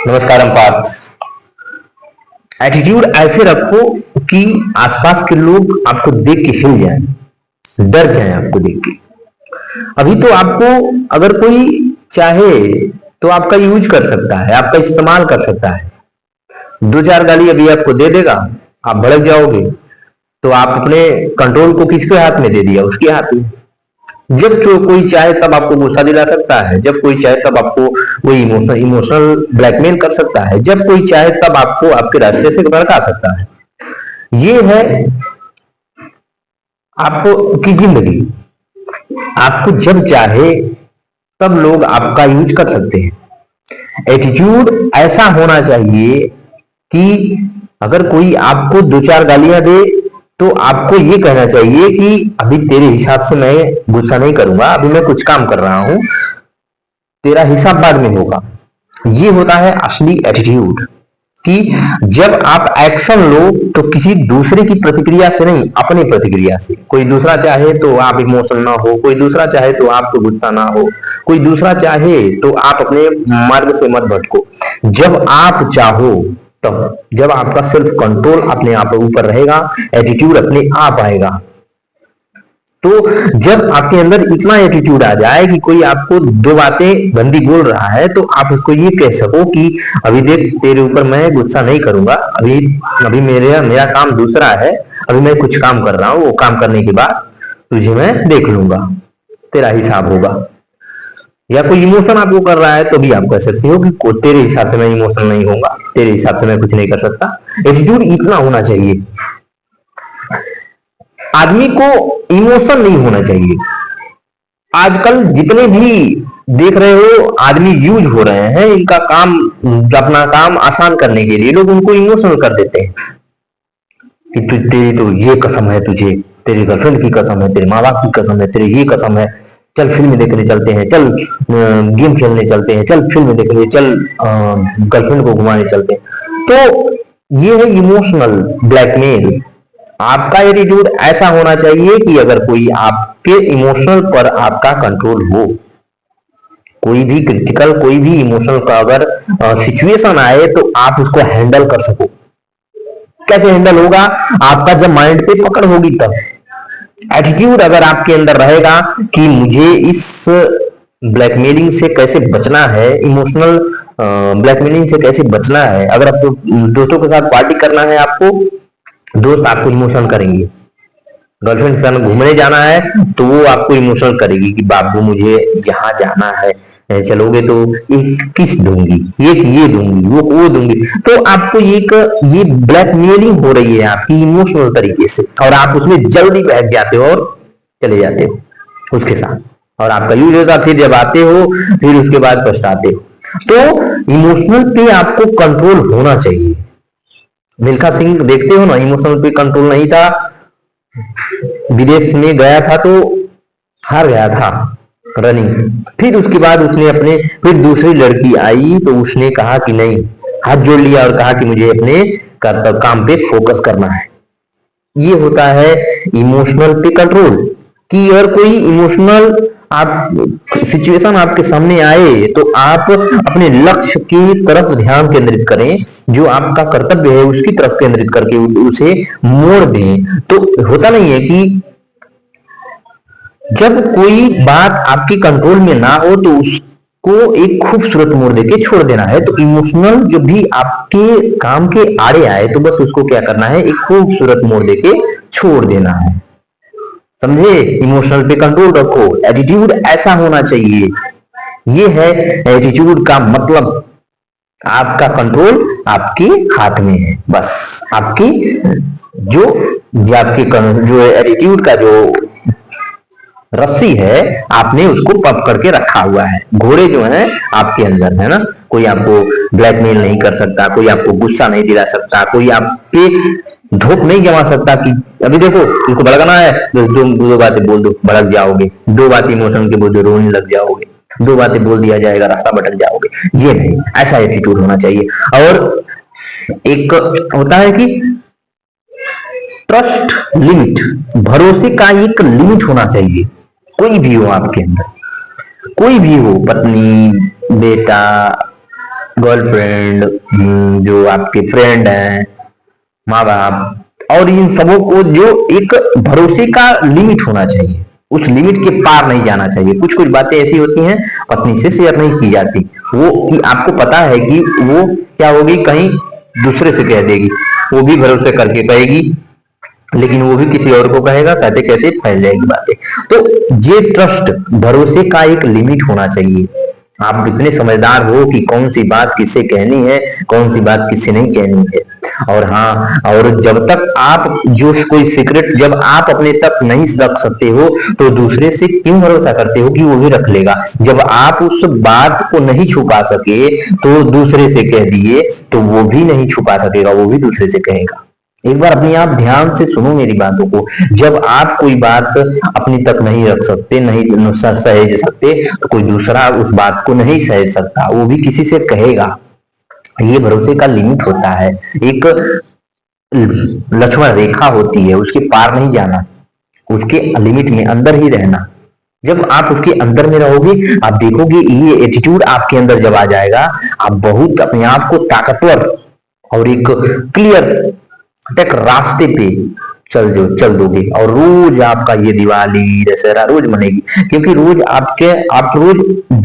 नमस्कार पार्थ। एटीट्यूड ऐसे रखो कि आसपास के लोग आपको देख के हिल जाएं, डर जाएं आपको देख के। अभी तो आपको अगर कोई चाहे तो आपका यूज कर सकता है, आपका इस्तेमाल कर सकता है। दो चार गाली अभी आपको दे देगा, आप भड़क जाओगे, तो आप अपने कंट्रोल को किसके हाथ में दे दिया? उसके हाथ में। जब जो कोई चाहे तब आपको गुस्सा दिला सकता है, जब कोई चाहे तब आपको कोई इमोशनल ब्लैकमेल कर सकता है, जब कोई चाहे तब आपको आपके रास्ते से भड़का सकता है। ये है आपको की जिंदगी। आपको जब चाहे तब लोग आपका यूज कर सकते हैं। एटीट्यूड ऐसा होना चाहिए कि अगर कोई आपको दो चार गालियां दे तो आपको ये कहना चाहिए कि अभी तेरे हिसाब से मैं गुस्सा नहीं करूंगा, अभी मैं कुछ काम कर रहा हूं, तेरा हिसाब बाद में होगा। ये होता है असली एटीट्यूड कि जब आप एक्शन लो तो किसी दूसरे की प्रतिक्रिया से नहीं, अपनी प्रतिक्रिया से। कोई दूसरा चाहे तो आप इमोशनल ना हो, कोई दूसरा चाहे तो आपको गुस्सा ना हो, कोई दूसरा चाहे तो आप अपने मार्ग से मत भटको। जब आप चाहो तब, जब आपका सेल्फ कंट्रोल अपने आप ऊपर रहेगा, एटीट्यूड अपने आप आएगा। तो जब आपके अंदर इतना एटीट्यूड आ जाए कि कोई आपको दो बातें गंदी बोल रहा है तो आप उसको ये कह सको कि अभी देख, तेरे ऊपर मैं गुस्सा नहीं करूंगा, अभी अभी मेरा काम दूसरा है, अभी मैं कुछ काम कर रहा हूँ, वो काम करने के बाद तुझे मैं देख लूंगा, तेरा हिसाब होगा। या कोई इमोशन आपको कर रहा है तो भी आप कह सकते हो कि तेरे हिसाब से मैं इमोशनल नहीं होऊंगा, तेरे हिसाब से मैं कुछ नहीं कर सकता। एटीट्यूड इतना होना चाहिए। आदमी को इमोशन नहीं होना चाहिए। आजकल जितने भी देख रहे हो आदमी यूज हो रहे हैं, इनका काम, अपना काम आसान करने के लिए लोग उनको इमोशनल कर देते हैं कि तेरी तो ये कसम है, तुझे तेरी गर्लफ्रेंड की कसम है, तेरे माँ बाप की कसम है, तेरी ये कसम है, चल फिल्म देखने चलते हैं, चल गेम खेलने चलते हैं, चल फिल्म देखने, चल गर्लफ्रेंड को घुमाने चलते हैं। तो ये है इमोशनल ब्लैकमेल। आपका एटीट्यूड ऐसा होना चाहिए कि अगर कोई आपके इमोशनल पर आपका कंट्रोल हो, कोई भी क्रिटिकल, कोई भी इमोशनल का अगर सिचुएशन आए तो आप उसको हैंडल कर सको। कैसे हैंडल होगा? आपका जब माइंड पे पकड़ होगी तब। एटीट्यूड अगर आपके अंदर रहेगा कि मुझे इस ब्लैकमेलिंग से कैसे बचना है, इमोशनल ब्लैकमेलिंग से कैसे बचना है। अगर आपको दोस्तों के साथ पार्टी करना है, आपको दोस्त आपको इमोशनल करेंगे। गर्लफ्रेंड के साथ घूमने जाना है तो वो आपको इमोशनल करेगी कि बाबू मुझे यहाँ जाना है, चलोगे तो एक किस दूंगी, एक ये दूंगी, वो दूंगी। तो आपको एक ये ब्लैकमेलिंग हो रही है आपकी इमोशनल तरीके से, और आप उसमें जल्दी बैठ जाते हो और चले जाते हो उसके साथ, और आपका यूज होता। फिर जब आते हो फिर उसके बाद पछताते हो। तो इमोशनल पे आपको कंट्रोल होना चाहिए। मिल्खा सिंह देखते हो ना, इमोशनल पे कंट्रोल नहीं था, विदेश में गया था तो हार गया था रनिंग। फिर उसके बाद उसने अपने, फिर दूसरी लड़की आई तो उसने कहा कि नहीं, हाथ जोड़ लिया और कहा कि मुझे अपने काम पे फोकस करना है। ये होता है इमोशनल पे कंट्रोल। कि अगर कोई इमोशनल आप सिचुएशन आपके सामने आए तो आप अपने लक्ष्य की तरफ ध्यान केंद्रित करें, जो आपका कर्तव्य है उसकी तरफ केंद्रित करके उसे मोड़ दें। तो होता नहीं है कि जब कोई बात आपके कंट्रोल में ना हो तो उसको एक खूबसूरत मोड़ देके छोड़ देना है। तो इमोशनल जो भी आपके काम के आड़े आए तो बस उसको क्या करना है, एक खूबसूरत मोड़ देके छोड़ देना है। समझे? इमोशनल पे कंट्रोल रखो, एटीट्यूड ऐसा होना चाहिए। ये है एटीट्यूड का मतलब। आपका कंट्रोल आपके हाथ में है, बस। आपकी जो जो एटीट्यूड का जो रस्सी है, आपने उसको पकड़ के रखा हुआ है। घोड़े जो है आपके अंदर है ना, कोई आपको ब्लैकमेल नहीं कर सकता, कोई आपको गुस्सा नहीं दिला सकता, कोई आप पे धोख नहीं जमा सकता कि अभी देखो उसको भड़कना है तो दो बातें बोल दो, भड़क जाओगे। दो बातें इमोशन के बोल दो, रोने लग जाओगे। दो बातें बोल दिया जाएगा, रास्ता भटक जाओगे। ये नहीं, ऐसा एटीट्यूड होना चाहिए। और एक होता है कि ट्रस्ट लिमिट, भरोसे का एक लिमिट होना चाहिए। कोई भी हो आपके अंदर, कोई भी हो, पत्नी, बेटा, गर्लफ्रेंड, जो आपके फ्रेंड हैं, माँ बाप, और इन सबों को जो एक भरोसे का लिमिट होना चाहिए, उस लिमिट के पार नहीं जाना चाहिए। कुछ कुछ बातें ऐसी होती हैं पत्नी से शेयर नहीं की जाती, वो कि आपको पता है कि वो क्या होगी, कहीं दूसरे से कह देगी, वो भी भरोसे करके कहेगी, लेकिन वो भी किसी और को कहेगा, कहते कहते फैल जाएगी बातें। तो ये ट्रस्ट, भरोसे का एक लिमिट होना चाहिए। आप इतने समझदार हो कि कौन सी बात किससे कहनी है, कौन सी बात किससे नहीं कहनी है। और हाँ, और जब तक आप जो कोई सीक्रेट जब आप अपने तक नहीं रख सकते हो, तो दूसरे से क्यों भरोसा करते हो कि वो भी रख लेगा। जब आप उस बात को नहीं छुपा सके तो दूसरे से कह दिए, तो वो भी नहीं छुपा सकेगा, वो भी दूसरे से कहेगा। एक बार अपनी आप ध्यान से सुनो मेरी बातों को। जब आप कोई बात अपनी तक नहीं रख सकते, नहीं सहेज सकते, तो कोई दूसरा उस बात को नहीं सहेज सकता, वो भी किसी से कहेगा। ये भरोसे का लिमिट होता है, एक लक्ष्मण रेखा होती है, उसके पार नहीं जाना, उसके लिमिट में अंदर ही रहना। जब आप उसके अंदर में रहोगे, आप देखोगे ये एटीट्यूड आपके अंदर जब आ जाएगा, आप बहुत अपने आप को ताकतवर और एक क्लियर एक रास्ते पे चल दोगे, और रोज आपका ये दिवाली दशहरा रोज मनेगी, क्योंकि रोज आप रोज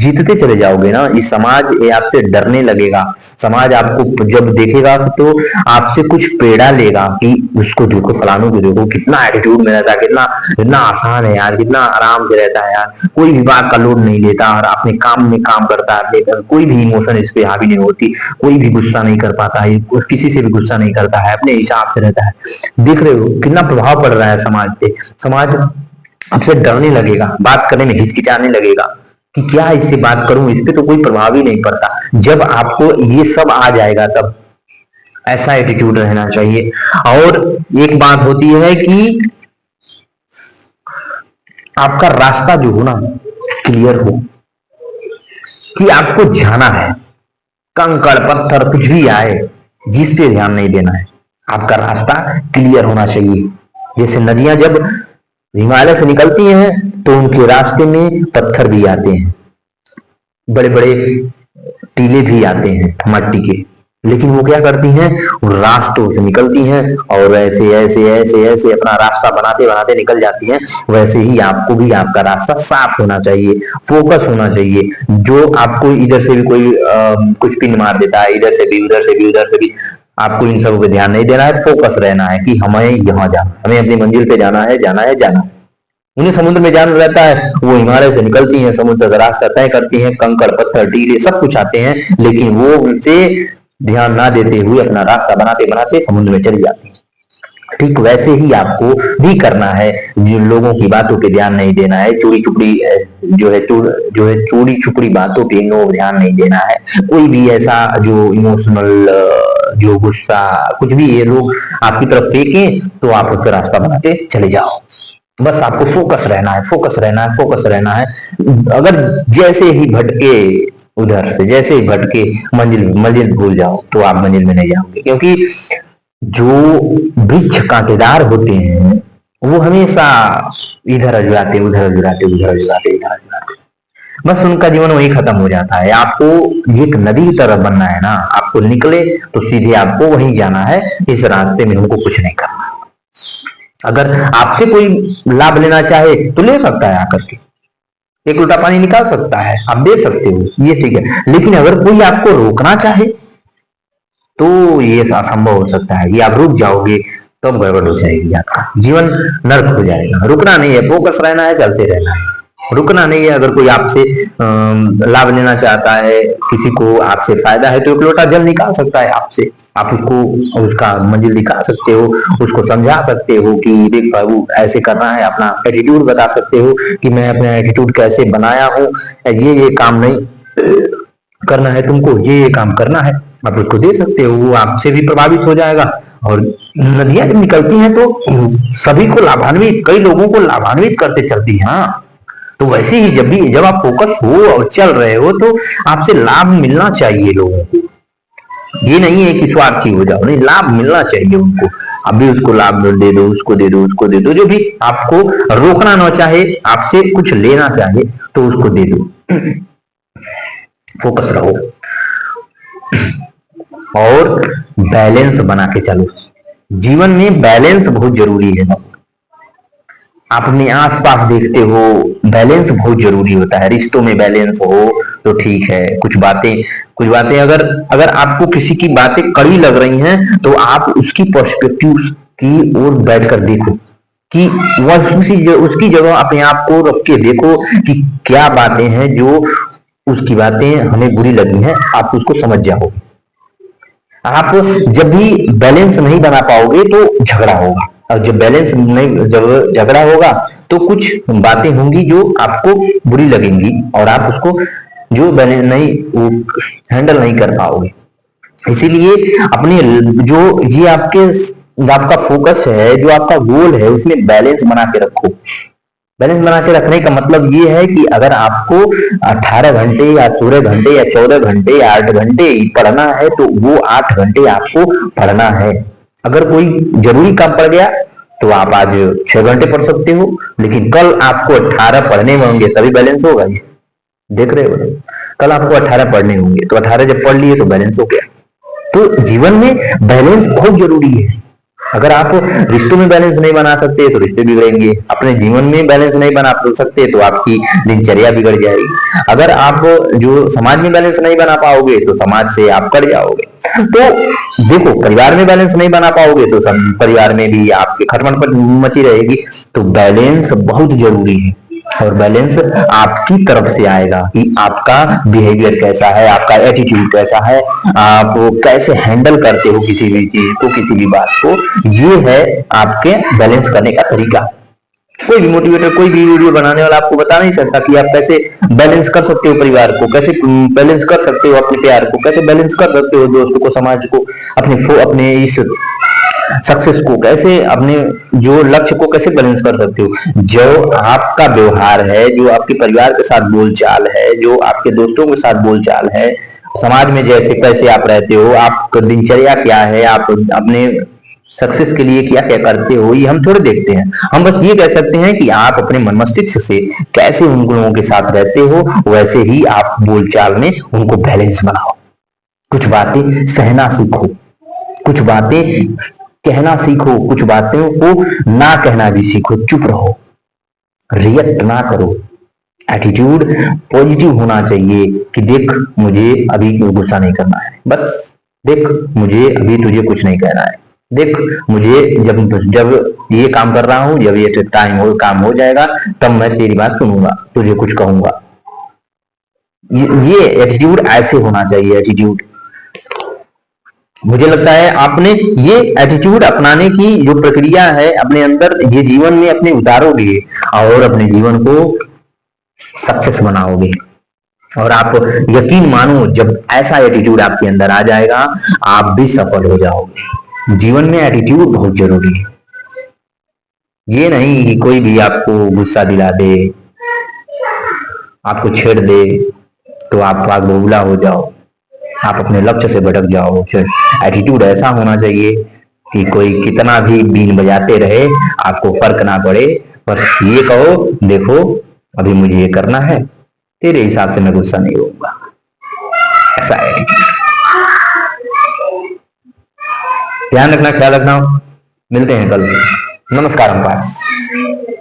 जीतते चले जाओगे ना। इस समाज ये आपसे डरने लगेगा, समाज आपको जब देखेगा तो आपसे कुछ पेड़ा लेगा कि उसको देखो, फलानों को देखो, कितना एटीट्यूड में रहता है, कितना कितना आसान है यार, कितना आराम से रहता है यार, कोई विवाद का लोड नहीं लेता और अपने काम में काम करता है, लेकर कोई भी इमोशन इस पे हावी नहीं होती, कोई भी गुस्सा नहीं कर पाता है, किसी से भी गुस्सा नहीं करता है, अपने हिसाब से रहता है। देख रहे हो कितना प्रभाव पड़ रहा है समाज पे। समाज आपसे डरने लगेगा, बात करने में हिचकिचाने लगेगा कि क्या इससे बात करूं, इस पे तो कोई प्रभाव ही नहीं पड़ता। जब आपको ये सब आ जाएगा, तब ऐसा एटीट्यूड रहना चाहिए। और एक बात होती है कि आपका रास्ता जो हो ना, क्लियर हो, कि आपको जाना है, कंकड़ पत्थर कुछ भी आए, जिस पे ध्यान नहीं देना है, आपका रास्ता क्लियर होना चाहिए। जैसे नदियां जब हिमालय से निकलती हैं तो उनके रास्ते में पत्थर भी आते हैं, बड़े बड़े टीले भी आते हैं मट्टी के, लेकिन वो क्या करती हैं, उन रास्तों से निकलती हैं और ऐसे ऐसे ऐसे ऐसे अपना रास्ता बनाते बनाते निकल जाती हैं। वैसे ही आपको भी आपका रास्ता साफ होना चाहिए, फोकस होना चाहिए। जो आपको इधर से भी कोई कुछ पिन मार देता है, इधर से भी उधर से भी उधर से भी, आपको इन सब पे ध्यान नहीं देना है, फोकस रहना है कि हमें यहाँ जाना, हमें अपनी मंजिल पे जाना है, जाना है, जाना है। उन्हें समुद्र में जान रहता है, वो हिमालय से निकलती हैं, समुद्र का रास्ता तय करती हैं, कंकड़ पत्थर टीले सब कुछ आते हैं, लेकिन वो उनसे ध्यान ना देते हुए अपना रास्ता बनाते बनाते समुद्र में चली जाती है। ठीक वैसे ही आपको भी करना है, लोगों की बातों पे ध्यान नहीं देना है, चोरी चुपड़ी जो है चोरी चुपड़ी बातों पे नो ध्यान नहीं देना है। कोई भी ऐसा जो इमोशनल, जो गुस्सा कुछ भी ये लोग आपकी तरफ फेंकें, तो आप उसका रास्ता बनाते चले जाओ। बस आपको फोकस रहना है, फोकस रहना है, फोकस रहना है। अगर जैसे ही भटके उधर से, जैसे ही भटके मंजिल मंजिल भूल जाओ, तो आप मंजिल में नहीं जाओगे, क्योंकि जो वृक्ष कांटेदार होते हैं वो हमेशा इधर अजुराते उधर अजुराते उधर अजुराते इधर अजुराते, बस उनका जीवन वही खत्म हो जाता है। आपको एक नदी की तरफ बनना है ना, आपको निकले तो सीधे आपको वहीं जाना है, इस रास्ते में उनको कुछ नहीं करना। अगर आपसे कोई लाभ लेना चाहे तो ले सकता है, आकर के एक लोटा पानी निकाल सकता है, आप दे सकते हो, ये ठीक है। लेकिन अगर कोई आपको रोकना चाहे तो ये असंभव हो सकता है, ये आप रुक जाओगे तो गड़बड़ हो जाएगी, आपका जीवन नर्क हो जाएगा। रुकना नहीं है, फोकस रहना है, चलते रहना है, रुकना नहीं है। अगर कोई आपसे लाभ लेना चाहता है, किसी को आपसे फायदा है, तो एक लोटा जल निकाल सकता है आपसे, आप उसको उसका मंजिल दिखा सकते हो, उसको समझा सकते हो कि देख बाबू ऐसे करना है, अपना एटीट्यूड बता सकते हो कि मैं अपना एटीट्यूड कैसे बनाया हूँ, ये काम नहीं करना है तुमको, ये काम करना है, आप उसको दे सकते हो, वो आपसे भी प्रभावित हो जाएगा। और नदियां जब निकलती हैं तो सभी को लाभान्वित, कई लोगों को लाभान्वित करते चलती है। हाँ, तो वैसे ही जब आप फोकस हो और चल रहे हो, तो आपसे लाभ मिलना चाहिए लोगों को। ये नहीं है कि स्वार्थी हो जाओ, नहीं, लाभ मिलना चाहिए उनको। अभी उसको लाभ दे दो, उसको दे दो, उसको दे दो, जो भी आपको रोकना ना चाहे, आपसे कुछ लेना चाहे, तो उसको दे दो। फोकस रहो। और बैलेंस बना के चलो। जीवन में बैलेंस बहुत जरूरी है। आप अपने आसपास देखते हो, बैलेंस बहुत जरूरी होता है। रिश्तों में बैलेंस हो तो ठीक है। कुछ बातें अगर अगर आपको किसी की बातें कड़वी लग रही हैं तो आप उसकी पर्सपेक्टिव की ओर बैठकर देखो कि वह उसकी जगह अपने आप को रख के देखो कि क्या बातें हैं जो उसकी बातें हमें बुरी लगी हैं, आप उसको समझ जाओ। आप जब भी बैलेंस नहीं बना पाओगे तो झगड़ा होगा, और जब बैलेंस नहीं जब झगड़ा होगा तो कुछ बातें होंगी जो आपको बुरी लगेंगी और आप उसको जो बैलेंस नहीं वो हैंडल नहीं कर पाओगे। इसीलिए अपने जो ये आपका फोकस है, जो आपका गोल है, उसमें बैलेंस बना के रखो। बैलेंस बना के रखने का मतलब ये है कि अगर आपको 18 घंटे या 16 घंटे या 14 घंटे या 8 घंटे पढ़ना है तो वो 8 घंटे आपको पढ़ना है। अगर कोई जरूरी काम पड़ गया तो आप आज 6 घंटे पढ़ सकते हो, लेकिन कल आपको 18 पढ़ने होंगे तभी बैलेंस होगा। ये देख रहे हो, कल आपको 18 पढ़ने होंगे तो 18 जब पढ़ लिए तो बैलेंस हो गया। तो जीवन में बैलेंस बहुत जरूरी है। अगर आप रिश्तों में बैलेंस नहीं बना सकते तो रिश्ते बिगड़ेंगे। अपने जीवन में बैलेंस नहीं बना सकते तो आपकी दिनचर्या बिगड़ जाएगी। अगर आप जो समाज में बैलेंस नहीं बना पाओगे तो समाज से आप कट जाओगे। तो देखो, परिवार में बैलेंस नहीं बना पाओगे तो परिवार में भी आपके खटमट मची रहेगी। तो बैलेंस बहुत जरूरी है, और बैलेंस आपकी तरफ से आएगा कि आपका बिहेवियर कैसा है, आपका एटीट्यूड कैसा है, आप कैसे हैंडल करते हो किसी भी चीज को, किसी भी बात को। ये है आपके बैलेंस करने का तरीका। कोई भी मोटिवेटर, कोई भी वीडियो बनाने वाला आपको बता नहीं सकता कि आप कैसे बैलेंस कर सकते हो परिवार को, कैसे बैलेंस कर सकते हो अपने प्यार को, कैसे बैलेंस कर सकते हो दोस्तों को, समाज को, अपने इस सक्सेस को, कैसे अपने जो लक्ष्य को कैसे बैलेंस कर सकते हो। जो आपका व्यवहार है, जो आपके परिवार के साथ बोलचाल है, जो आपके दोस्तों के साथ बोलचाल है, समाज में जैसे कैसे आप रहते हो, आपका दिनचर्या क्या है, आप अपने सक्सेस के लिए क्या क्या करते हो, ये हम थोड़े देखते हैं। हम बस ये कह सकते हैं कि आप अपने मन मस्तिष्क से कैसे उन लोगों के साथ रहते हो, वैसे ही आप बोलचाल में उनको बैलेंस बनाओ। कुछ बातें सहना सीखो, कुछ बातें कहना सीखो, कुछ बातों को ना कहना भी सीखो। चुप रहो, रिएक्ट ना करो। एटीट्यूड पॉजिटिव होना चाहिए कि देख, मुझे अभी गुस्सा नहीं करना है, बस देख, मुझे अभी तुझे कुछ नहीं कहना है, देख, मुझे जब जब ये काम कर रहा हूं, जब ये काम हो जाएगा तब मैं तेरी बात सुनूंगा, तुझे कुछ कहूंगा। ये एटीट्यूड ऐसे होना चाहिए। एटीट्यूड, मुझे लगता है आपने ये एटीट्यूड अपनाने की जो प्रक्रिया है अपने अंदर, ये जीवन में अपने उतारोगे और अपने जीवन को सक्सेस बनाओगे। और आप यकीन मानो, जब ऐसा एटीट्यूड आपके अंदर आ जाएगा आप भी सफल हो जाओगे। जीवन में एटीट्यूड बहुत जरूरी है। ये नहीं कि कोई भी आपको गुस्सा दिला दे, आपको छेड़ दे तो आप आग बबूला हो जाओ, आप अपने लक्ष्य से भटक जाओ। एटीट्यूड ऐसा होना चाहिए कि कोई कितना भी बीन बजाते रहे आपको फर्क ना पड़े, बस ये कहो, देखो अभी मुझे ये करना है, तेरे हिसाब से मैं गुस्सा नहीं होऊंगा। ऐसा एटीट्यूड। ध्यान रखना, ख्याल रखना। मिलते हैं कल। नमस्कार अंपायर।